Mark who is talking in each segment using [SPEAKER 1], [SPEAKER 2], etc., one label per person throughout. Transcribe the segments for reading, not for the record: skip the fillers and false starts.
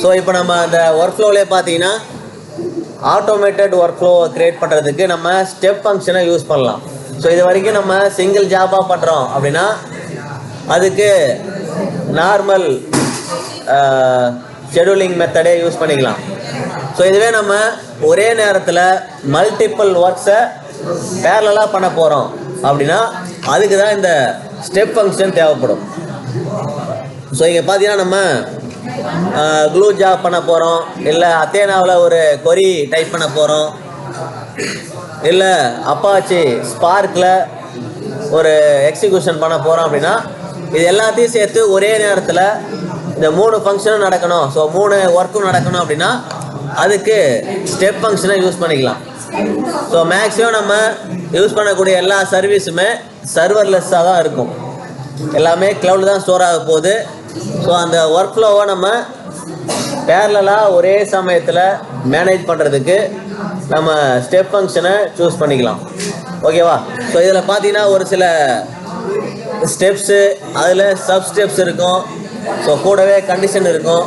[SPEAKER 1] So இப்போ நம்ம அந்த ஒர்க் ஃப்ளோவிலே பார்த்தீங்கன்னா ஆட்டோமேட்டட் ஒர்க் ஃப்ளோ க்ரியேட் பண்ணுறதுக்கு நம்ம ஸ்டெப் ஃபங்க்ஷனை யூஸ் பண்ணலாம். ஸோ இது வரைக்கும் நம்ம சிங்கிள் ஜாபாக பண்ணுறோம் அப்படின்னா அதுக்கு நார்மல் ஷெடியூலிங் மெத்தடே யூஸ் பண்ணிக்கலாம். ஸோ இதுவே நம்ம ஒரே நேரத்தில் மல்டிபிள் ஒர்க்ஸை பேரலாக பண்ண போகிறோம் அப்படின்னா அதுக்கு தான் இந்த ஸ்டெப் ஃபங்க்ஷன் தேவைப்படும். ஸோ இங்கே பார்த்தீங்கன்னா நம்ம க்ளூ ஜாப் பண்ண போகிறோம், இல்லை அத்தேனாவில் ஒரு கொரி டைப் பண்ண போகிறோம், இல்லை அப்பாச்சி ஸ்பார்க்கில் ஒரு எக்ஸிக்யூஷன் பண்ண போகிறோம் அப்படின்னா இது எல்லாத்தையும் சேர்த்து ஒரே நேரத்தில் இந்த 3 ஃபங்க்ஷனும் நடக்கணும், ஸோ 3 ஒர்க்கும் நடக்கணும் அப்படின்னா அதுக்கு ஸ்டெப் ஃபங்க்ஷனை யூஸ் பண்ணிக்கலாம். ஸோ மேக்ஸிமம் நம்ம யூஸ் பண்ணக்கூடிய எல்லா சர்வீஸுமே சர்வர்லெஸ்ஸாக தான் இருக்கும், எல்லாமே க்ளவுடில் தான் ஸ்டோர் ஆக போகுது. ஸோ அந்த ஒர்க் ஃப்ளோவை நம்ம பேரலாக ஒரே சமயத்தில் மேனேஜ் பண்ணுறதுக்கு நம்ம ஸ்டெப் ஃபங்க்ஷனை சூஸ் பண்ணிக்கலாம். ஓகேவா? ஸோ இதில் பார்த்தீங்கன்னா ஒரு சில ஸ்டெப்ஸு, அதில் சப் ஸ்டெப்ஸ் இருக்கும், ஸோ கூடவே கண்டிஷன் இருக்கும்.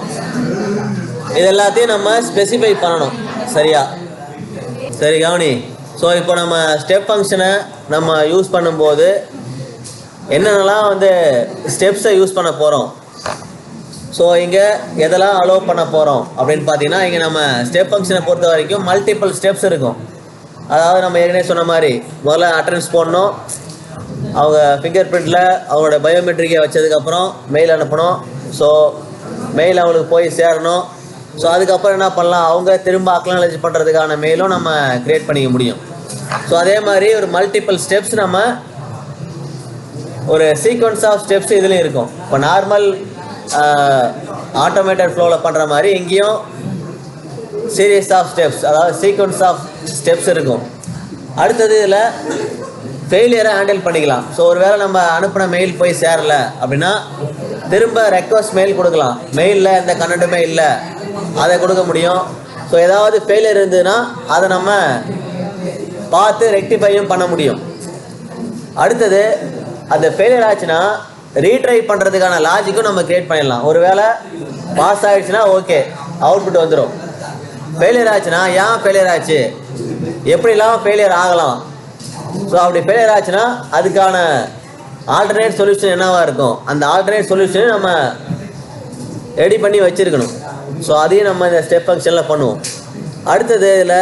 [SPEAKER 1] இது எல்லாத்தையும் நம்ம ஸ்பெசிஃபை பண்ணணும். சரியா? சரி, கவனி. ஸோ இப்போ நம்ம ஸ்டெப் ஃபங்க்ஷனை நம்ம யூஸ் பண்ணும்போது என்னென்னலாம் ஸ்டெப்ஸை யூஸ் பண்ண போகிறோம், ஸோ இங்கே எதெல்லாம் அலோவ் பண்ண போகிறோம் அப்படின்னு பார்த்தீங்கன்னா இங்கே நம்ம ஸ்டெப் ஃபங்க்ஷனை பொறுத்த வரைக்கும் மல்டிபிள் ஸ்டெப்ஸ் இருக்கும். அதாவது நம்ம ஏற்கனவே சொன்ன மாதிரி முதல்ல அட்டெண்டன்ஸ் போடணும், அவங்க ஃபிங்கர் பிரிண்டில் அவங்களோட பயோமெட்ரிக்கை வச்சதுக்கப்புறம் மெயில் அனுப்பணும், ஸோ மெயில் அவங்களுக்கு போய் சேரணும். ஸோ அதுக்கப்புறம் என்ன பண்ணலாம், அவங்க திரும்ப அக்னாலஜ் பண்ணுறதுக்கான மெயிலும் நம்ம க்ரியேட் பண்ணிக்க முடியும். ஸோ அதே மாதிரி ஒரு மல்டிபிள் ஸ்டெப்ஸ் நம்ம ஒரு சீக்வன்ஸ் ஆஃப் ஸ்டெப்ஸ் இதுலேயும் இருக்கும். இப்போ நார்மல் ஆட்டோமேட்டட் ஃப்ளோவில் பண்ணுற மாதிரி இங்கேயும் சீரீஸ் ஆஃப் ஸ்டெப்ஸ், அதாவது சீக்வன்ஸ் ஆஃப் ஸ்டெப்ஸ் இருக்கும். அடுத்தது இதில் ஃபெயிலியரை ஹேண்டில் பண்ணிக்கலாம். ஸோ ஒரு வேளை நம்ம அனுப்பின மெயில் போய் சேரலை அப்படின்னா திரும்ப ரெக்வஸ்ட் மெயில் கொடுக்கலாம், மெயிலில் எந்த கண்டென்ட்டுமே இல்லை அதை கொடுக்க முடியும். ஸோ ஏதாவது ஃபெயிலியர் இருந்ததுன்னா அதை நம்ம பார்த்து ரெக்டிஃபையும் பண்ண முடியும். அடுத்தது அந்த ஃபெயிலியர் ஆச்சுன்னா ரீட்ரை பண்ணுறதுக்கான லாஜிக்கும் நம்ம க்ரியேட் பண்ணிடலாம். ஒரு வேளை பாஸ் ஆகிடுச்சுன்னா ஓகே, அவுட்புட் வந்துடும். ஃபெயிலியர் ஆச்சுன்னா ஏன் ஃபெயிலியர் ஆச்சு, எப்படிலாம் ஃபெயிலியர் ஆகலாம், ஸோ அப்படி ஃபெயிலியர் ஆச்சுன்னா அதுக்கான ஆல்டர்னேட் சொல்யூஷன் என்னவாக இருக்கும், அந்த ஆல்டர்னேட் சொல்யூஷனை நம்ம ரெடி பண்ணி வச்சுருக்கணும். ஸோ அதையும் நம்ம இந்த ஸ்டெப் ஃபங்க்ஷனில் பண்ணுவோம். அடுத்தது இதில்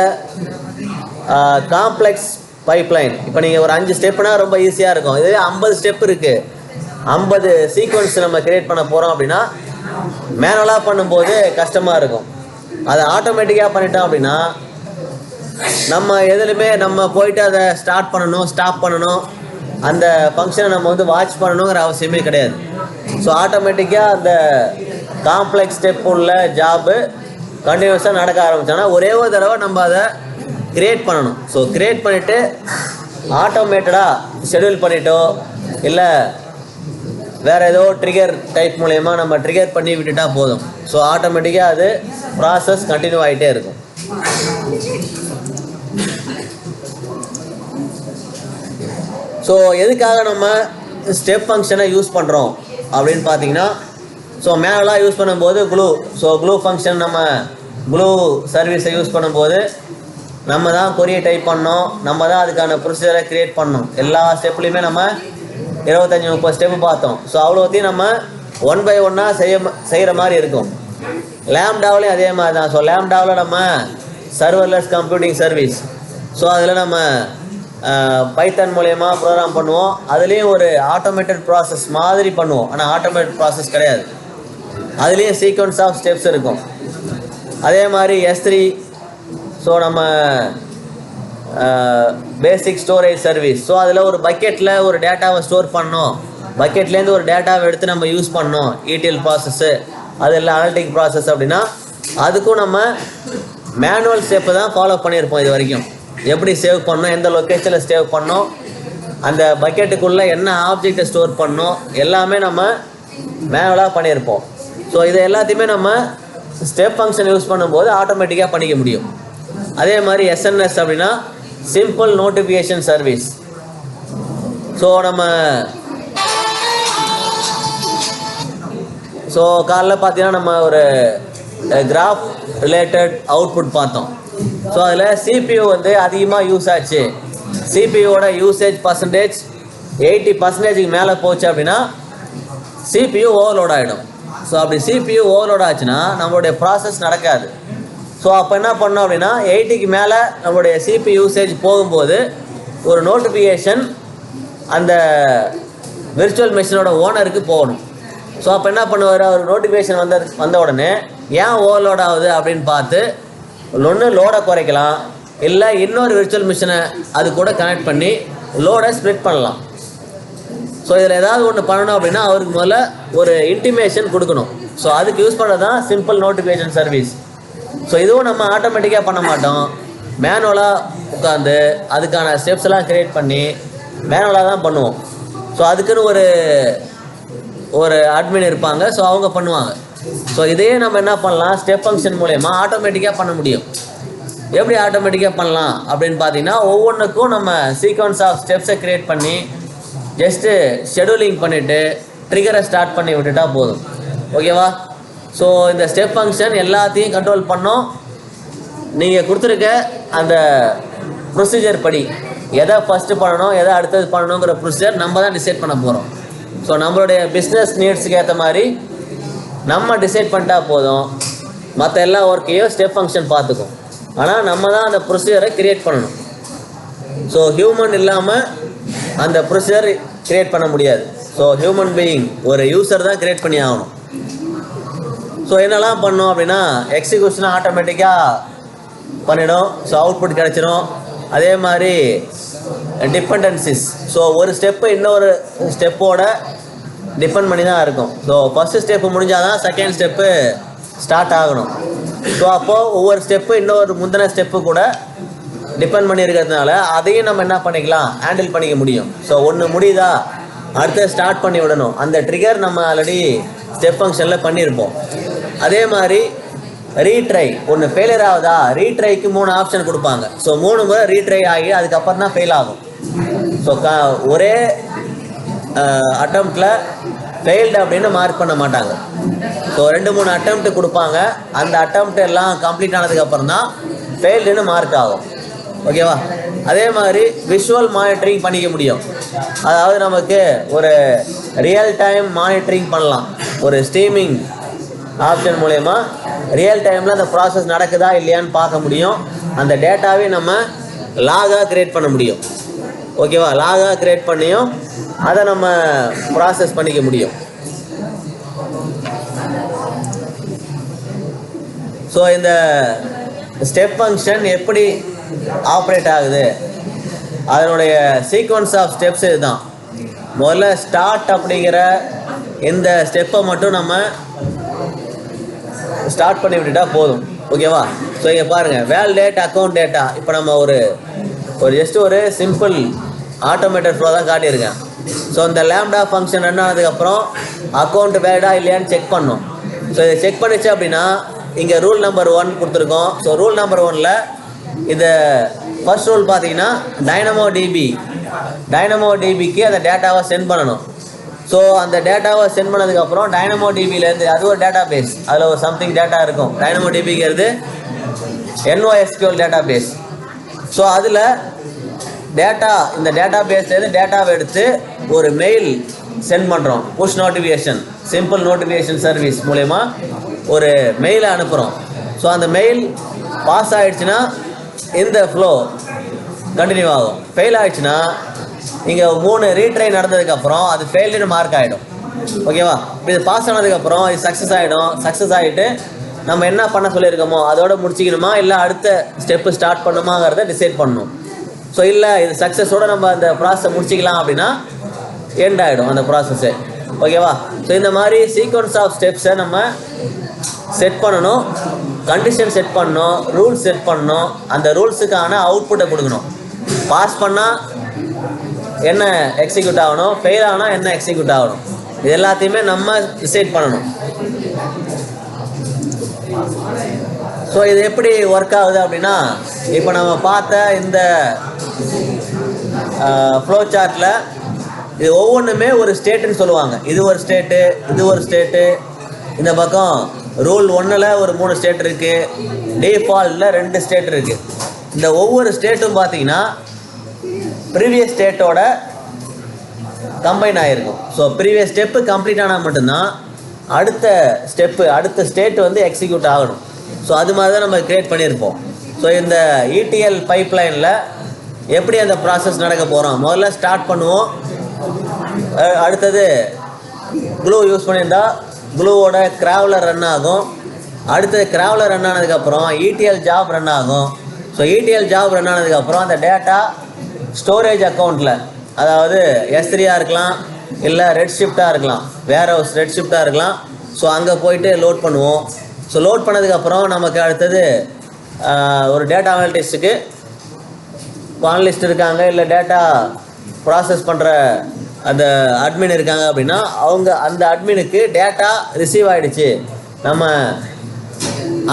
[SPEAKER 1] காம்ப்ளெக்ஸ் பைப்லைன். இப்போ நீங்கள் ஒரு 5 ஸ்டெப்புனா ரொம்ப ஈஸியாக இருக்கும். இதுவே 50 ஸ்டெப் இருக்குது, 50 சீக்வன்ஸ் நம்ம க்ரியேட் பண்ண போகிறோம் அப்படின்னா மேனுவலாக பண்ணும்போது கஷ்டமாக இருக்கும். அதை ஆட்டோமேட்டிக்காக பண்ணிட்டோம் அப்படின்னா நம்ம எதுலையுமே நம்ம போயிட்டு அதை ஸ்டார்ட் பண்ணணும், ஸ்டாப் பண்ணணும், அந்த ஃபங்க்ஷனை நம்ம வாட்ச் பண்ணணுங்கிற அவசியமே கிடையாது. ஸோ ஆட்டோமேட்டிக்காக அந்த காம்ப்ளெக்ஸ் ஸ்டெப் உள்ள ஜாபு கண்டினியூஸாக நடக்க ஆரம்பிச்சோன்னா ஒரே ஒரு தடவை நம்ம அதை க்ரியேட் பண்ணணும். ஸோ க்ரியேட் பண்ணிவிட்டு ஆட்டோமேட்டடாக ஷெடியூல் பண்ணிட்டோ இல்லை வேறு ஏதோ ட்ரிகர் டைப் மூலயமா நம்ம ட்ரிகர் பண்ணி விட்டுட்டா போதும். ஸோ ஆட்டோமேட்டிக்காக அது ப்ராசஸ் கண்டினியூ ஆகிட்டே இருக்கும். ஸோ எதுக்காக நம்ம ஸ்டெப் ஃபங்க்ஷனை யூஸ் பண்ணுறோம் அப்படின்னு பார்த்தீங்கன்னா, ஸோ மேனுவலாக யூஸ் பண்ணும்போது ஸோ க்ளூ ஃபங்க்ஷன் நம்ம க்ளூ சர்வீஸை யூஸ் பண்ணும்போது நம்ம தான் கொரியை டைப் பண்ணோம், நம்ம தான் அதுக்கான ப்ரொசீஜரை க்ரியேட் பண்ணோம். எல்லா ஸ்டெப்லேயுமே நம்ம 25-30 ஸ்டெப்பு பார்த்தோம். ஸோ அவ்வளோத்தையும் நம்ம 1 by 1 செய்கிற மாதிரி இருக்கும். லேம்டாவிலையும் அதே மாதிரி தான். ஸோ லேம்டாவில் நம்ம சர்வர்லெஸ் கம்ப்யூட்டிங் சர்வீஸ், ஸோ அதில் நம்ம பைத்தன் மூலயமா ப்ரோக்ராம் பண்ணுவோம். அதுலேயும் ஒரு ஆட்டோமேட்டட் ப்ராசஸ் மாதிரி பண்ணுவோம், ஆனால் ஆட்டோமேட்டட் ப்ராசஸ் கிடையாது. அதுலேயும் சீக்வன்ஸ் ஆஃப் ஸ்டெப்ஸ் இருக்கும். அதே மாதிரி S3, ஸோ நம்ம பேசிக் ஸ்டோரேஜ் சர்வீஸ், ஸோ அதில் ஒரு பக்கெட்டில் ஒரு டேட்டாவை ஸ்டோர் பண்ணோம், பக்கெட்லேருந்து ஒரு டேட்டாவை எடுத்து நம்ம யூஸ் பண்ணோம், ETL ப்ராசஸ்ஸு, அது எல்லாம் அனலிட்டிக் ப்ராசஸ் அப்படின்னா அதுக்கும் நம்ம மேனுவல் ஸ்டெப்பை தான் ஃபாலோ பண்ணியிருப்போம். இது வரைக்கும் எப்படி சேவ் பண்ணோம், எந்த லொக்கேஷனில் சேவ் பண்ணோம், அந்த பக்கெட்டுக்குள்ளே என்ன ஆப்ஜெக்டை ஸ்டோர் பண்ணோம், எல்லாமே நம்ம மேனுவலாக பண்ணியிருப்போம். ஸோ இதை எல்லாத்தையுமே நம்ம ஸ்டெப் ஃபங்க்ஷன் யூஸ் பண்ணும்போது ஆட்டோமேட்டிக்காக பண்ணிக்க முடியும். அதே மாதிரி SNS அப்படின்னா சிம்பிள் நோட்டிஃபிகேஷன் சர்வீஸ். ஸோ காலைல பார்த்தீங்கன்னா நம்ம ஒரு கிராஃப் ரிலேட்டட் அவுட்புட் பார்த்தோம். ஸோ அதில் சிபியூ வந்து அதிகமாக யூஸ் ஆச்சு, சிபியூவோட யூசேஜ் பர்சன்டேஜ் 80% மேலே போச்சு அப்படின்னா சிபியூ ஓவர்லோட் ஆகிடும். ஸோ அப்படி சிபியூ ஓவர்லோட் ஆச்சுன்னா நம்மளுடைய ப்ராசஸ் நடக்காது. ஸோ அப்போ என்ன பண்ணோம் அப்படின்னா 80க்கு மேலே நம்மளுடைய சிபி யூசேஜ் போகும்போது ஒரு நோட்டிஃபிகேஷன் அந்த விர்ச்சுவல் மிஷினோட ஓனருக்கு போகணும். ஸோ அப்போ என்ன பண்ணுவார், அவர் நோட்டிஃபிகேஷன் வந்த உடனே ஏன் ஓவர்லோட் ஆகுது அப்படின்னு பார்த்து ஒன்று லோடை குறைக்கலாம், இல்லை இன்னொரு விர்ச்சுவல் மிஷினை அது கூட கனெக்ட் பண்ணி லோடை ஸ்ப்ளிட் பண்ணலாம். ஸோ இதில் ஏதாவது ஒன்று பண்ணணும் அப்படின்னா அவருக்கு முதல்ல ஒரு இன்டிமேஷன் கொடுக்கணும். ஸோ அதுக்கு யூஸ் பண்ணுறது தான் சிம்பிள் நோட்டிஃபிகேஷன் சர்வீஸ். ஸோ இதுவும் நம்ம ஆட்டோமேட்டிக்காக பண்ண மாட்டோம், மேனுவலாக உட்காந்து அதுக்கான ஸ்டெப்ஸ் எல்லாம் க்ரியேட் பண்ணி மேனுவலாக தான் பண்ணுவோம். ஸோ அதுக்குன்னு ஒரு அட்மின் இருப்பாங்க, ஸோ அவங்க பண்ணுவாங்க. ஸோ இதையே நம்ம என்ன பண்ணலாம், ஸ்டெப் ஃபங்க்ஷன் மூலயமா ஆட்டோமேட்டிக்காக பண்ண முடியும். எப்படி ஆட்டோமேட்டிக்காக பண்ணலாம் அப்படின்னு பார்த்தீங்கன்னா ஒவ்வொன்றுக்கும் நம்ம சீக்வன்ஸ் ஆஃப் ஸ்டெப்ஸை க்ரியேட் பண்ணி ஜஸ்ட்டு ஷெடியூலிங் பண்ணிவிட்டு ட்ரிகரை ஸ்டார்ட் பண்ணி விட்டுட்டா போதும். ஓகேவா? ஸோ இந்த ஸ்டெப் ஃபங்க்ஷன் எல்லாத்தையும் கண்ட்ரோல் பண்ணோம். நீங்கள் கொடுத்துருக்க அந்த ப்ரொசீஜர் படி எதை ஃபஸ்ட்டு பண்ணணும், எதை அடுத்தது பண்ணணுங்கிற ப்ரொசீஜர் நம்ம தான் டிசைட் பண்ண போகிறோம். ஸோ நம்மளுடைய பிஸ்னஸ் நீட்ஸுக்கு ஏற்ற மாதிரி நம்ம டிசைட் பண்ணிட்டா போதும், மற்ற எல்லா ஒர்க்கையும் ஸ்டெப் ஃபங்க்ஷன் பார்த்துக்கும். ஆனால் நம்ம தான் அந்த ப்ரொசீஜரை க்ரியேட் பண்ணணும். ஸோ ஹியூமன் இல்லாமல் அந்த ப்ரொசீஜர் க்ரியேட் பண்ண முடியாது. ஸோ ஹியூமன் பீயிங் ஒரு யூசர் தான் க்ரியேட் பண்ணி ஆகணும். ஸோ என்னெல்லாம் பண்ணோம் அப்படின்னா எக்ஸிக்யூஷனை ஆட்டோமேட்டிக்காக பண்ணிடும். ஸோ அவுட்புட் கிடச்சிடும். அதே மாதிரி டிபெண்டன்சிஸ், ஸோ ஒரு ஸ்டெப்பு இன்னொரு ஸ்டெப்போட டிபெண்ட் பண்ணி தான் இருக்கும். ஸோ ஃபஸ்ட்டு ஸ்டெப்பு முடிஞ்சால் தான் செகண்ட் ஸ்டெப்பு ஸ்டார்ட் ஆகணும். ஸோ அப்போது ஒவ்வொரு ஸ்டெப்பு இன்னொரு முந்தின ஸ்டெப்பு கூட டிபெண்ட் பண்ணியிருக்கிறதுனால அதையும் நம்ம என்ன பண்ணிக்கலாம், ஹேண்டில் பண்ணிக்க முடியும். ஸோ ஒன்று முடியுதா அடுத்து ஸ்டார்ட் பண்ணி விடணும். அந்த ட்ரிகர் நம்ம ஆல்ரெடி ஸ்டெப் ஃபங்க்ஷனில் பண்ணியிருப்போம். அதே மாதிரி ரீட்ரை, ஒன்று ஃபெயிலியர் ஆகுதா, ரீட்ரைக்கு 3 ஆப்ஷன் கொடுப்பாங்க. ஸோ 3 முறை ரீட்ரை ஆகி அதுக்கப்புறம் தான் ஃபெயில் ஆகும். ஸோ ஒரே அட்டம்ப்டில் ஃபெயில்டு அப்படின்னு மார்க் பண்ண மாட்டாங்க. ஸோ 2-3 அட்டம்ப்ட் கொடுப்பாங்க. அந்த அட்டம்ப்ட் எல்லாம் கம்ப்ளீட் ஆனதுக்கப்புறம் தான் ஃபெயில்டுன்னு மார்க் ஆகும். ஓகேவா? அதே மாதிரி விஷுவல் மானிட்டரிங் பண்ணிக்க முடியும். அதாவது நமக்கு ஒரு ரியல் டைம் மானிட்டரிங் பண்ணலாம். ஒரு ஸ்ட்ரீமிங் ஆப்ஷன் மூலயமா ரியல் டைமில் அந்த ப்ராசஸ் நடக்குதா இல்லையான்னு பார்க்க முடியும். அந்த டேட்டாவே நம்ம லாகாக க்ரியேட் பண்ண முடியும். ஓகேவா? லாகாக க்ரியேட் பண்ணியும் அதை நம்ம ப்ராசஸ் பண்ணிக்க முடியும். ஸோ இந்த ஸ்டெப் ஃபங்க்ஷன் எப்படி ஆப்ரேட் ஆகுது, அதனுடைய சீக்வன்ஸ் ஆஃப் ஸ்டெப்ஸ் இதுதான். முதல்ல ஸ்டார்ட் அப்படிங்கிற இந்த ஸ்டெப்பை மட்டும் நம்ம ஸ்டார்ட் பண்ணி விட்டுட்டா போதும். ஓகேவா? ஸோ இங்கே பாருங்கள், வேலிடேட் அக்கௌண்ட் டேட்டா. இப்போ நம்ம ஒரு ஜஸ்ட் ஒரு சிம்பிள் ஆட்டோமேட்டட் ஃப்ளோ தான் காட்டியிருக்கேன். ஸோ இந்த லேம்டா ஃபங்க்ஷன் ரன் ஆனதுக்கப்புறம் அக்கௌண்ட் வேலிடா இல்லையான்னு செக் பண்ணணும். ஸோ இதை செக் பண்ணிச்சு அப்படின்னா இங்கே ரூல் நம்பர் 1 கொடுத்துருக்கோம். ஸோ ரூல் நம்பர் 1ல் இந்த ஃபர்ஸ்ட் ரூல் பார்த்தீங்கன்னா டைனமோ டிபிக்கு அந்த டேட்டாவை சென்ட் பண்ணணும். ஸோ அந்த டேட்டாவை சென்ட் பண்ணதுக்கப்புறம் டைனமோ டிபியிலேருந்து, அது ஒரு டேட்டா பேஸ், அதில் ஒரு சம்திங் டேட்டா இருக்கும். டைனமோ டிபிங்கிறது NoSQL டேட்டா பேஸ். ஸோ அதில் இந்த டேட்டா பேஸ்லேருந்து டேட்டாவை எடுத்து ஒரு மெயில் சென்ட் பண்ணுறோம். Push notification, simple notification service மூலயமா ஒரு மெயிலை அனுப்புகிறோம். ஸோ அந்த மெயில் பாஸ் ஆகிடுச்சுன்னா இந்த ஃப்ளோ கண்டினியூ ஆகும். ஃபெயில் ஆகிடுச்சுன்னா இங்கே 3 ரீட்ரை நடந்ததுக்கப்புறம் அது ஃபெயில்டுன்னு மார்க் ஆகிடும். ஓகேவா? இது பாஸ் ஆனதுக்கப்புறம் இது சக்ஸஸ் ஆகிடும். சக்ஸஸ் ஆகிட்டு நம்ம என்ன பண்ண சொல்லியிருக்கோமோ அதோட முடிச்சிக்கணுமா இல்லை அடுத்த ஸ்டெப்பு ஸ்டார்ட் பண்ணுமாங்கிறத டிசைட் பண்ணணும். ஸோ இல்லை இது சக்ஸஸோடு நம்ம அந்த ப்ராசஸை முடிச்சிக்கலாம் அப்படின்னா எண்ட் ஆகிடும் அந்த ப்ராசஸ்ஸு. ஓகேவா? ஸோ இந்த மாதிரி சீக்வன்ஸ் ஆஃப் ஸ்டெப்ஸை நம்ம செட் பண்ணணும், கண்டிஷன் செட் பண்ணணும், ரூல்ஸ் செட் பண்ணணும், அந்த ரூல்ஸுக்கான அவுட்புட்டை கொடுக்கணும். பாஸ் பண்ணால் என்ன எக்ஸிக்யூட் ஆகணும், ஃபெயில் ஆனால் என்ன எக்ஸிக்யூட் ஆகணும், இது எல்லாத்தையுமே நம்ம டிசைட் பண்ணணும். ஸோ இது எப்படி ஒர்க் ஆகுது அப்படின்னா, இப்போ நம்ம பார்த்த இந்த ஃப்ளோ சார்ட்டில் இது ஒவ்வொன்றுமே ஒரு ஸ்டேட்டுன்னு சொல்லுவாங்க. இது ஒரு ஸ்டேட்டு, இது ஒரு ஸ்டேட்டு, இந்த பக்கம் ரூல் 1ல் ஒரு 3 ஸ்டேட் இருக்குது, டிஃபால்ட்டில் 2 ஸ்டேட் இருக்குது. இந்த ஒவ்வொரு ஸ்டேட்டும் பார்த்தீங்கன்னா ப்ரீவியஸ் ஸ்டேட்டோட கம்பைன் ஆகிருக்கும். ஸோ ப்ரீவியஸ் ஸ்டெப்பு கம்ப்ளீட் ஆனால் மட்டும்தான் அடுத்த ஸ்டேட் வந்து எக்ஸிக்யூட் ஆகணும். ஸோ அது மாதிரி தான் நம்ம க்ரியேட் பண்ணியிருப்போம். ஸோ இந்த ETL பைப்லைனில் எப்படி அந்த ப்ராசஸ் நடக்க போகிறோம், முதல்ல ஸ்டார்ட் பண்ணுவோம். அடுத்தது க்ளூ யூஸ் பண்ணியிருந்தா க்ளூவோட கிராவலர் ரன் ஆகும். அடுத்தது கிராவலர் ரன் ஆனதுக்கப்புறம் ETL ஜாப் ரன் ஆகும். ஸோ ETL ஜாப் ரன் ஆனதுக்கப்புறம் அந்த டேட்டா ஸ்டோரேஜ் அக்கௌண்ட்டில், அதாவது S3 இருக்கலாம், இல்லை ரெட்ஷிஃப்டாக இருக்கலாம், வேர் ஹவுஸ் ரெட்ஷிஃப்டாக இருக்கலாம். ஸோ அங்கே போயிட்டு லோட் பண்ணுவோம். ஸோ லோட் பண்ணதுக்கப்புறம் நமக்கு அடுத்தது ஒரு டேட்டா அனலிஸ்ட்டுக்கு அனலிஸ்ட் இருக்காங்க, இல்லை டேட்டா ப்ராசஸ் பண்ணுற அந்த அட்மின் இருக்காங்க அப்படின்னா அந்த அட்மினுக்கு டேட்டா ரிசீவ் ஆகிடுச்சு, நம்ம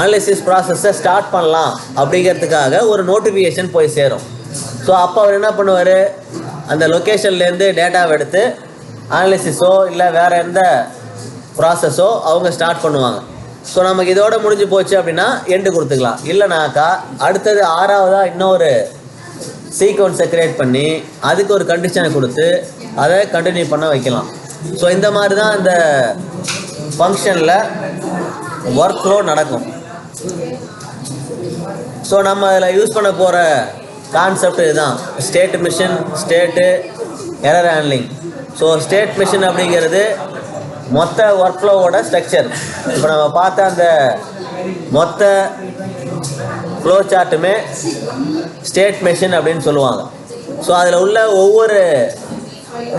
[SPEAKER 1] அனலிசிஸ் ப்ராசஸை ஸ்டார்ட் பண்ணலாம் அப்படிங்கிறதுக்காக ஒரு நோட்டிஃபிகேஷன் போய் சேரும். ஸோ அப்போ அவர் என்ன பண்ணுவார், அந்த லொக்கேஷன்லேருந்து டேட்டாவை எடுத்து அனலிசிஸோ இல்லை வேறு எந்த ப்ராசஸோ அவங்க ஸ்டார்ட் பண்ணுவாங்க. ஸோ நமக்கு இதோட முடிஞ்சு போச்சு அப்படின்னா எண்டு கொடுத்துக்கலாம். இல்லைனாக்கா அடுத்தது 6வதாக இன்னொரு சீக்வன்ஸை க்ரியேட் பண்ணி அதுக்கு ஒரு கண்டிஷனை கொடுத்து அதை கண்டினியூ பண்ண வைக்கலாம். ஸோ இந்த மாதிரி தான் இந்த ஃபங்க்ஷனில் ஒர்க் ஃப்ளோ நடக்கும். ஸோ நம்ம அதில் யூஸ் பண்ண போகிற கான்செப்ட் இதுதான், state machine, state, error handling. So state machine அப்படிங்கிறது மொத்த ஒர்க் ஃப்ளோவோட ஸ்ட்ரக்சர். இப்போ நம்ம பார்த்த அந்த மொத்த ஃப்ளோ சார்ட்டுமே ஸ்டேட் மெஷின் அப்படின்னு சொல்லுவாங்க. ஸோ அதில் உள்ள ஒவ்வொரு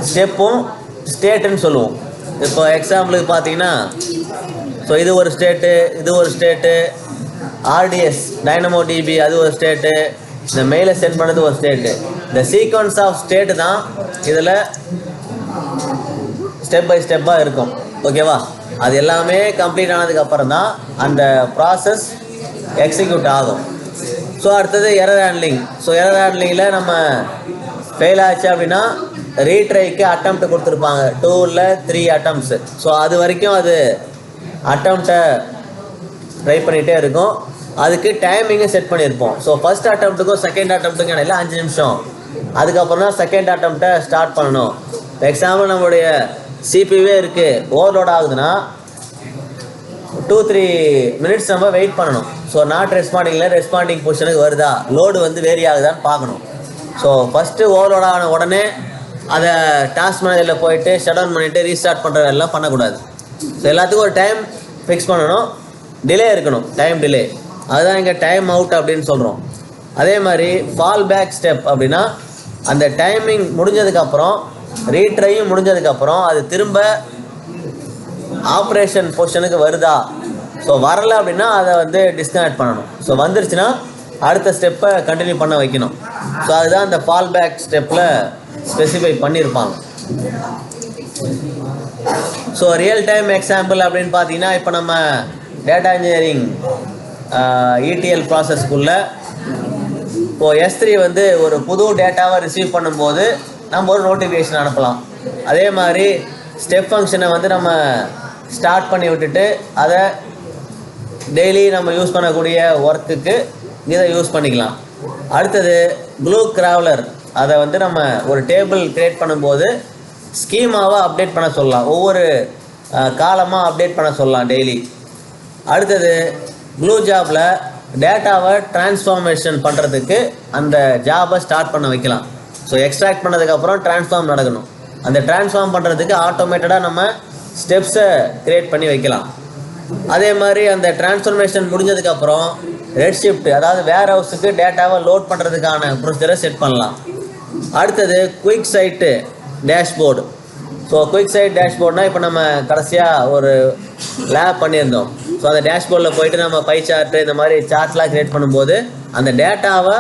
[SPEAKER 1] ஸ்டெப்பும் ஸ்டேட்டுன்னு சொல்லுவோம். இப்போ எக்ஸாம்பிளுக்கு பார்த்தீங்கன்னா, ஸோ இது ஒரு ஸ்டேட்டு, இது ஒரு ஸ்டேட்டு, RDS DynamoDB அது ஒரு ஸ்டேட்டு, இந்த மெயிலை சென்ட் பண்ணது ஒரு ஸ்டேட்டு. இந்த சீக்வன்ஸ் ஆஃப் ஸ்டேட்டு தான் இதில் ஸ்டெப் பை ஸ்டெப்பாக இருக்கும். ஓகேவா? அது எல்லாமே கம்ப்ளீட் ஆனதுக்கப்புறம் தான் அந்த ப்ராசஸ் எக்ஸிக்யூட் ஆகும். ஸோ அடுத்தது எரர் ஹேண்ட்லிங். ஸோ எரர் ஹேண்ட்லிங்கில் நம்ம ஃபெயில் ஆச்சு அப்படின்னா ரீட்ரைக்கு அட்டம்ப்ட் கொடுத்துருப்பாங்க, 2 இல்லை 3 அட்டம்ப்ட்ஸு. ஸோ அது வரைக்கும் அது அட்டம்ப்டை ட்ரை பண்ணிகிட்டே இருக்கும். அதுக்கு டைமிங்கை செட் பண்ணியிருப்போம். ஸோ ஃபஸ்ட் அட்டம்ப்ட்டுக்கும் செகண்ட் அட்டம்ப்ட்டுக்கும் இடையில 5 நிமிஷம், அதுக்கப்புறம் தான் செகண்ட் அட்டம்ப்டை ஸ்டார்ட் பண்ணணும். எக்ஸாம்பிள் நம்மளுடைய CPU இருக்குது, ஓவர்லோட் ஆகுதுன்னா 2-3 மினிட்ஸ் நம்ம வெயிட் பண்ணணும். ஸோ நாட் ரெஸ்பாண்டிங் பொசிஷனுக்கு வருதா, லோடு வந்து வேரி ஆகுதான்னு பார்க்கணும். ஸோ ஃபஸ்ட்டு ஓவர்லோட் ஆன உடனே அதை டாஸ்க் மேனேஜரில் போயிட்டு ஷட் டவுன் பண்ணிவிட்டு ரீஸ்டார்ட் பண்ணுறதெல்லாம் பண்ணக்கூடாது. ஸோ எல்லாத்துக்கும் ஒரு டைம் ஃபிக்ஸ் பண்ணணும், டிலே இருக்கணும், டைம் டிலே. அதுதான் இங்கே டைம் அவுட் அப்படின்னு சொல்கிறோம். அதே மாதிரி ஃபால் பேக் ஸ்டெப் அப்படின்னா அந்த டைமிங் முடிஞ்சதுக்கப்புறம், ரீட்ரையும் முடிஞ்சதுக்கப்புறம் அது திரும்ப ஆப்ரேஷன் பொசிஷனுக்கு வருதா. ஸோ வரலை அப்படின்னா அதை வந்து டிஸ்கனெக்ட் பண்ணணும். ஸோ வந்துருச்சுன்னா அடுத்த ஸ்டெப்பை கண்டினியூ பண்ண வைக்கணும். ஸோ அதுதான் இந்த ஃபால் பேக் ஸ்டெப்பில் ஸ்பெசிஃபை பண்ணியிருப்பாங்க. ஸோ ரியல் டைம் எக்ஸாம்பிள் அப்படின்னு பார்த்தீங்கன்னா, இப்போ நம்ம டேட்டா இன்ஜினியரிங் ETL ப்ராசஸ்க்குள்ளே இப்போது S3 வந்து ஒரு புது டேட்டாவை ரிசீவ் பண்ணும்போது நம்ம ஒரு நோட்டிஃபிகேஷன் அனுப்பலாம். அதே மாதிரி ஸ்டெப் ஃபங்க்ஷனை வந்து நம்ம ஸ்டார்ட் பண்ணி விட்டுட்டு அதை டெய்லி நம்ம யூஸ் பண்ணக்கூடிய ஒர்க்குக்கு இதை யூஸ் பண்ணிக்கலாம். அடுத்தது க்ளூ கிராவலர், அதை வந்து நம்ம ஒரு டேபிள் க்ரியேட் பண்ணும்போது ஸ்கீமாவை அப்டேட் பண்ண சொல்லலாம், ஒவ்வொரு காலமாக அப்டேட் பண்ண சொல்லலாம் டெய்லி. அடுத்தது க்ளூ ஜாபில் டேட்டாவை டிரான்ஸ்ஃபார்மேஷன் பண்ணுறதுக்கு அந்த ஜாபை ஸ்டார்ட் பண்ண வைக்கலாம். ஸோ எக்ஸ்ட்ராக்ட் பண்ணதுக்கப்புறம் டிரான்ஸ்ஃபார்ம் நடக்கணும். அந்த டிரான்ஸ்ஃபார்ம் பண்ணுறதுக்கு ஆட்டோமேட்டடாக நம்ம ஸ்டெப்ஸை க்ரியேட் பண்ணி வைக்கலாம். அதே மாதிரி அந்த டிரான்ஸ்ஃபர்மேஷன் முடிஞ்சதுக்கப்புறம் ரெட்ஷிஃப்ட், அதாவது வேர் ஹவுஸுக்கு டேட்டாவை லோட் பண்ணுறதுக்கான ப்ரொசீஜரை செட் பண்ணலாம். அடுத்தது QuickSight dashboard. So QuickSight டேஷ்போர்ட்னால் இப்போ நம்ம கடைசியாக ஒரு லேப் பண்ணியிருந்தோம். ஸோ அந்த டேஷ்போர்டில் போயிட்டு நம்ம பை சார்ட்டு இந்த மாதிரி சார்ட்லாம் க்ரியேட் பண்ணும்போது அந்த டேட்டாவை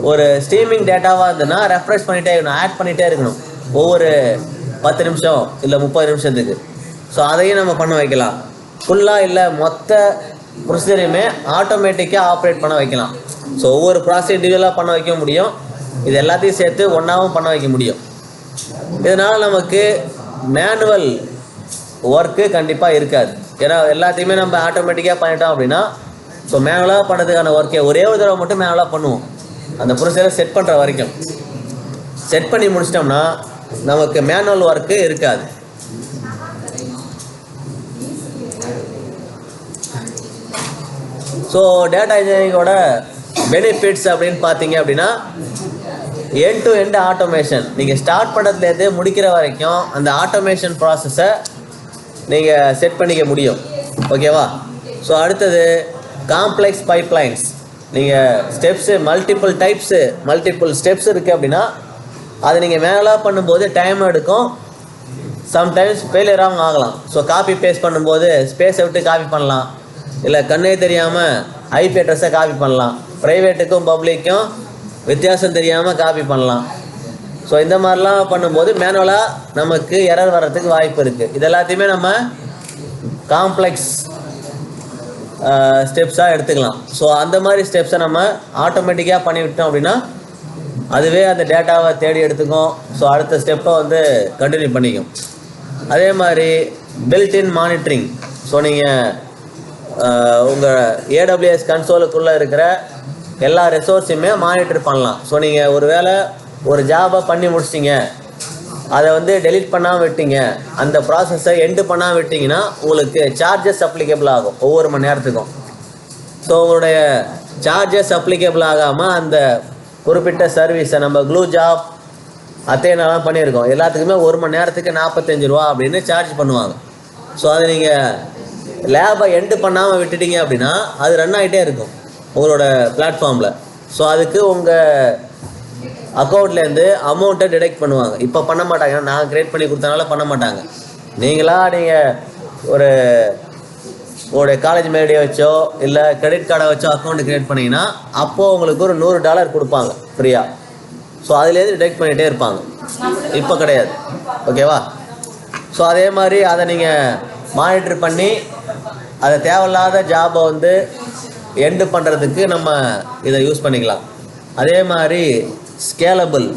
[SPEAKER 1] ஒரு ஸ்ட்ரீமிங் டேட்டாவாக இருந்ததுன்னா ரெஃப்ரெஷ் பண்ணிகிட்டே இருக்கணும், ஆட் பண்ணிகிட்டே இருக்கணும் ஒவ்வொரு 10 நிமிஷம் இல்லை 30 நிமிஷத்துக்கு. ஸோ அதையும் நம்ம பண்ண வைக்கலாம். ஃபுல்லாக இல்லை மொத்த ப்ரொசீஜரையுமே ஆட்டோமேட்டிக்காக ஆப்ரேட் பண்ண வைக்கலாம். ஸோ ஒவ்வொரு ப்ராசஸ் இண்டிவிஜுவலாக பண்ண வைக்க முடியும், இது எல்லாத்தையும் சேர்த்து ஒன்றாவும் பண்ண வைக்க முடியும். இதனால் நமக்கு மேனுவல் ஒர்க்கு கண்டிப்பாக இருக்காது. ஏன்னா எல்லாத்தையுமே நம்ம ஆட்டோமேட்டிக்காக பண்ணிட்டோம் அப்படின்னா, ஸோ மேனுவலாக பண்ணுறதுக்கான ஒர்க்கே ஒரே ஒரு தடவை மட்டும் மேனுவலாக பண்ணுவோம். அந்த ப்ரொசீஜரை செட் பண்ணுற வரைக்கும் செட் பண்ணி முடிச்சிட்டோம்னா நமக்கு மேனுவல் ஒர்க்கு இருக்காது. ஸோ டேட்டா இன்ஜினியரிங்கோட பெனிஃபிட்ஸ் அப்படின்னு பார்த்தீங்க அப்படின்னா, எண்ட் டு எண்ட் ஆட்டோமேஷன். நீங்கள் ஸ்டார்ட் பண்ணுறதுலேருந்து முடிக்கிற வரைக்கும் அந்த ஆட்டோமேஷன் ப்ராசஸை நீங்கள் செட் பண்ணிக்க முடியும். ஓகேவா? ஸோ அடுத்தது காம்ப்ளெக்ஸ் பைப்லைன்ஸ். நீங்கள் ஸ்டெப்ஸு மல்டிபிள் ஸ்டெப்ஸ் இருக்குது அப்படின்னா அதை நீங்கள் மேனுவலாக பண்ணும்போது டைம் எடுக்கும், சம்டைம்ஸ் ஃபெயிலியராகவும் ஆகலாம். ஸோ காப்பி பேஸ்ட் பண்ணும்போது ஸ்பேஸை விட்டு காப்பி பண்ணலாம், இல்லை கண்ணே தெரியாமல் ஐபி அட்ரஸை காப்பி பண்ணலாம், ப்ரைவேட்டுக்கும் பப்ளிக்கும் வித்தியாசம் தெரியாமல் காப்பி பண்ணலாம். ஸோ இந்த மாதிரிலாம் பண்ணும்போது மேனுவலாக நமக்கு எரர் வர்றதுக்கு வாய்ப்பு இருக்குது. இது எல்லாத்தையுமே நம்ம காம்ப்ளெக்ஸ் ஸ்டெப்ஸாக எடுத்துக்கலாம். ஸோ அந்த மாதிரி ஸ்டெப்ஸை நம்ம ஆட்டோமேட்டிக்காக பண்ணிவிட்டோம் அப்படின்னா அதுவே அந்த டேட்டாவை தேடி எடுத்துக்கும். ஸோ அடுத்த ஸ்டெப்பை வந்து கண்டினியூ பண்ணிக்கும். அதே மாதிரி பில்ட்-இன் மானிட்டரிங். ஸோ நீங்கள் உங்கள் ஏடபிள்யூஎஸ் கன்சோலுக்குள்ளே இருக்கிற எல்லா ரிசோர்ஸையுமே மானிட்டர் பண்ணலாம். ஸோ நீங்கள் ஒரு ஜாபை பண்ணி முடிச்சிட்டிங்க, அதை வந்து டெலீட் பண்ணாமல் விட்டீங்க, அந்த ப்ராசஸை எண்டு பண்ணாமல் விட்டிங்கன்னா உங்களுக்கு சார்ஜஸ் அப்ளிகபிள் ஆகும் ஒவ்வொரு மணி நேரத்துக்கும். ஸோ உங்களுடைய சார்ஜஸ் அப்ளிகபிள் ஆகாமல் அந்த குறிப்பிட்ட சர்வீஸை நம்ம க்ளூ ஜாப் அத்தேனாலாம் பண்ணியிருக்கோம், எல்லாத்துக்குமே ஒரு மணி நேரத்துக்கு 45 ரூபா அப்படின்னு சார்ஜ் பண்ணுவாங்க. ஸோ அதை நீங்கள் லேபை எண்டு பண்ணாமல் விட்டுட்டீங்க அப்படின்னா அது ரன் ஆகிட்டே இருக்கும் உங்களோட பிளாட்ஃபார்மில். ஸோ அதுக்கு உங்கள் அக்கௌண்ட்லேருந்து அமௌண்ட்டை டிடெக்ட் பண்ணுவாங்க. இப்போ பண்ண மாட்டாங்க, நான் க்ரியேட் பண்ணி கொடுத்தனால பண்ண மாட்டாங்க. நீங்கள் உங்களுடைய காலேஜ் மெரிடியை வச்சோ இல்லை கிரெடிட் கார்டை வச்சோ அக்கௌண்ட் க்ரியேட் பண்ணிங்கன்னா அப்போது உங்களுக்கு ஒரு $100 கொடுப்பாங்க ஃப்ரீயாக. ஸோ அதுலேருந்து டிடெக்ட் பண்ணிகிட்டே இருப்பாங்க. இப்போ கிடையாது. ஓகேவா? ஸோ அதே மாதிரி அதை நீங்கள் மானிட்டர் பண்ணி அதை தேவையில்லாத ஜாபை வந்து எண்டு பண்ணுறதுக்கு நம்ம இதை யூஸ் பண்ணிக்கலாம். அதே மாதிரி ஸ்கேலபிள்.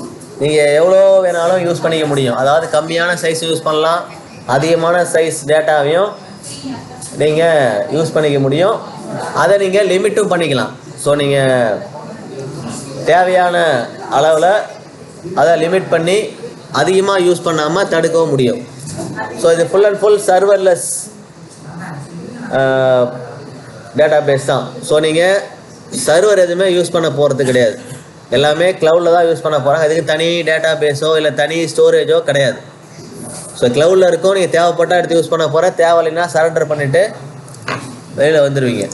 [SPEAKER 1] நீங்கள் எவ்வளோ வேணாலும் யூஸ் பண்ணிக்க முடியும். அதாவது கம்மியான சைஸ் யூஸ் பண்ணலாம், அதிகமான சைஸ் டேட்டாவையும் நீங்கள் யூஸ் பண்ணிக்க முடியும். அதை நீங்கள் லிமிட்டும் பண்ணிக்கலாம். ஸோ நீங்கள் தேவையான அளவில் அதை லிமிட் பண்ணி அதிகமாக யூஸ் பண்ணாமல் தடுக்கவும் முடியும். ஸோ இது full and full serverless data base தான். ஸோ நீங்கள் சர்வர் எதுவுமே யூஸ் பண்ண போகிறது கிடையாது, எல்லாமே க்ளவுடில் தான் யூஸ் பண்ண போகிறாங்க. அதுக்கு தனி டேட்டா பேஸோ இல்லை தனி ஸ்டோரேஜோ கிடையாது. ஸோ க்ளவுடில் இருக்கும், நீங்கள் தேவைப்பட்டால் எடுத்து யூஸ் பண்ண போகிற, தேவையில்லைன்னா சரண்டர் பண்ணிவிட்டு வெளியில் வந்துடுவீங்க.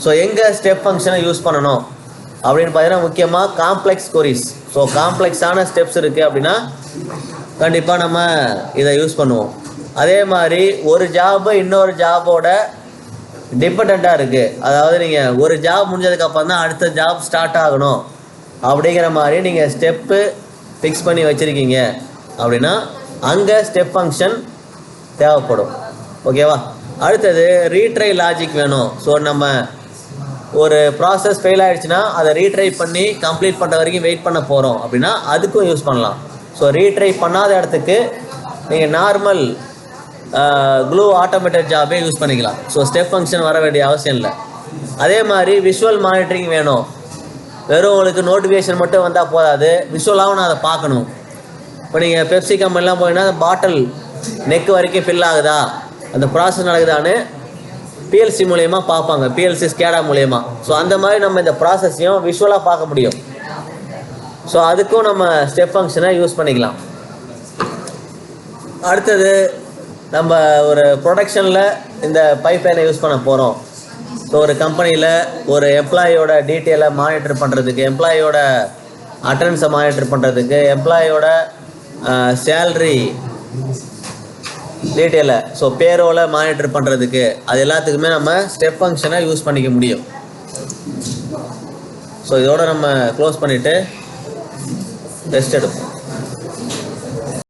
[SPEAKER 1] ஸோ எங்கே ஸ்டெப் ஃபங்க்ஷனை யூஸ் பண்ணணும் அப்படின்னு பார்த்தீங்கன்னா முக்கியமாக காம்ப்ளெக்ஸ் கொரிஸ். ஸோ காம்ப்ளெக்ஸான ஸ்டெப்ஸ் இருக்குது அப்படின்னா கண்டிப்பாக நம்ம இதை யூஸ் பண்ணுவோம். அதே மாதிரி ஒரு ஜாபு இன்னொரு ஜாபோட டிபெண்ட்டாக இருக்குது. அதாவது நீங்கள் ஒரு ஜாப் முடிஞ்சதுக்கப்புறம் தான் அடுத்த ஜாப் ஸ்டார்ட் ஆகணும் அப்படிங்கிற மாதிரி நீங்கள் ஸ்டெப்பு ஃபிக்ஸ் பண்ணி வச்சுருக்கீங்க அப்படின்னா அங்கே ஸ்டெப் ஃபங்க்ஷன் தேவைப்படும். ஓகேவா? அடுத்தது ரீட்ரை லாஜிக் வேணும். ஸோ நம்ம ஒரு ப்ராசஸ் ஃபெயில் ஆகிடுச்சுன்னா அதை ரீட்ரை பண்ணி கம்ப்ளீட் பண்ணுற வரைக்கும் வெயிட் பண்ண போகிறோம் அப்படின்னா அதுக்கும் யூஸ் பண்ணலாம். ஸோ ரீட்ரை பண்ணாத இடத்துக்கு நீங்கள் நார்மல் க்ளூ ஆட்டோமேட்டட் ஜாபே யூஸ் பண்ணிக்கலாம். ஸோ ஸ்டெப் ஃபங்க்ஷன் வர வேண்டிய அவசியம் இல்லை. அதே மாதிரி விஷுவல் மானிட்டரிங் வேணும். வெறும் உங்களுக்கு நோட்டிஃபிகேஷன் மட்டும் வந்தால் போதாது, விஷுவலாகவும் நான் அதை பார்க்கணும். இப்போ நீங்கள் பெப்சி கம்பெனிலாம் போனீங்கன்னா அந்த பாட்டில் நெக் வரைக்கும் ஃபில் ஆகுதா, அந்த ப்ராசஸ் நடக்குதான்னு பிஎல்சி மூலயமா பார்ப்பாங்க, பிஎல்சி ஸ்கேடா மூலயமா. ஸோ அந்த மாதிரி நம்ம இந்த ப்ராசஸையும் விஷுவலாக பார்க்க முடியும். ஸோ அதுக்கும் நம்ம ஸ்டெப் ஃபங்க்ஷனை யூஸ் பண்ணிக்கலாம். அடுத்தது நம்ம ஒரு ப்ரொடக்ஷனில் இந்த பைப்லைனை யூஸ் பண்ண போகிறோம். ஸோ ஒரு கம்பெனியில் ஒரு எம்ப்ளாயியோட டீட்டெயிலை மானிட்டர் பண்ணுறதுக்கு, எம்ப்ளாயியோட அட்டண்டன்ஸை மானிட்டர் பண்ணுறதுக்கு, எம்ப்ளாயியோட சேல்ரி டீட்டெயிலை ஸோ பேரோலை மானிட்டர் பண்ணுறதுக்கு, அது எல்லாத்துக்குமே நம்ம ஸ்டெப் ஃபங்க்ஷனை யூஸ் பண்ணிக்க முடியும். ஸோ இதோடு நம்ம க்ளோஸ் பண்ணிவிட்டு ரெஸ்ட் எடுப்போம்.